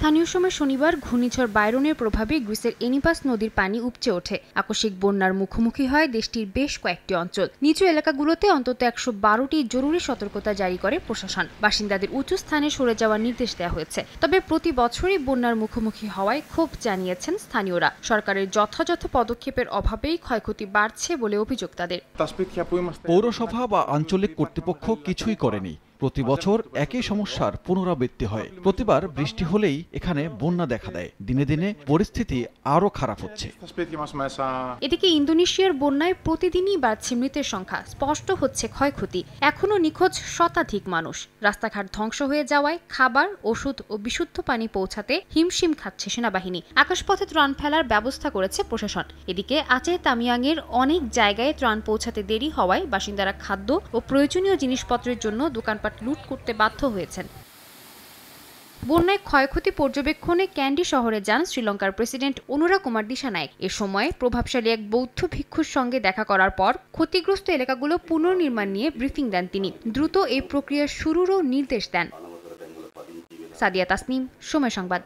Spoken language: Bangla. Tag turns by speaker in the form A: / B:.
A: স্থানীয় সময় শনিবার ঘূর্ণিঝড় বাইরনের প্রভাবে গ্রিসের এনিপাস নদীর পানি উপচে ওঠে। আকস্মিক বন্যার মুখোমুখি হয় দেশটির বেশ কয়েকটি অঞ্চল। নিচু এলাকাগুলোতে অন্তত ১১২টি জরুরি সতর্কতা জারি করে প্রশাসন। বাসিন্দাদের উঁচু স্থানে সরে যাওয়ার নির্দেশ দেওয়া হয়েছে। তবে প্রতি বছরই বন্যার মুখোমুখি হওয়ায় ক্ষোভ জানিয়েছেন স্থানীয়রা। সরকারের যথাযথ পদক্ষেপের অভাবেই ক্ষয়ক্ষতি বাড়ছে বলে অভিযোগ তাদের।
B: পৌরসভা বা আঞ্চলিক কর্তৃপক্ষ কিছুই করেনি। প্রতি বছর একই সমস্যার পুনরাবৃত্তি হয়। প্রতিবার বৃষ্টি হলেই এখানে বন্যা দেখা দেয়। দিনে দিনে পরিস্থিতি আরও খারাপ হচ্ছে।
A: এদিকে ইন্দোনেশিয়ার বন্যায় প্রতিদিনই বাড়ছে মৃতের সংখ্যা, স্পষ্ট হচ্ছে ক্ষয়ক্ষতি। এখনও নিখোঁজ শতাধিক মানুষ। রাস্তাঘাট ধ্বংস হয়ে যাওয়ায় খাবার, ওষুধ ও বিশুদ্ধ পানি পৌঁছাতে হিমশিম খাচ্ছে সেনাবাহিনী। আকাশপথে ত্রাণ ফেলার ব্যবস্থা করেছে প্রশাসন। এদিকে আচে তামিয়াংয়ের অনেক জায়গায় ত্রাণ পৌঁছাতে দেরি হওয়ায় বাসিন্দারা খাদ্য ও প্রয়োজনীয় জিনিসপত্রের জন্য দোকানপাট লুট করতে বাধ্য হয়েছেন। বন্যায় ক্ষয়ক্ষতি পর্যবেক্ষণে ক্যান্ডি শহরে যান শ্রীলঙ্কার প্রেসিডেন্ট অনুরা কুমার দিশানায়েক। এ সময় প্রভাবশালী এক বৌদ্ধ ভিক্ষুর সঙ্গে দেখা করার পর ক্ষতিগ্রস্ত এলাকাগুলো পুনর্নির্মাণ নিয়ে ব্রিফিং দেন তিনি। দ্রুত এই প্রক্রিয়া শুরুরও নির্দেশ দেন। সাদিয়া তাসনিম, সময় সংবাদ।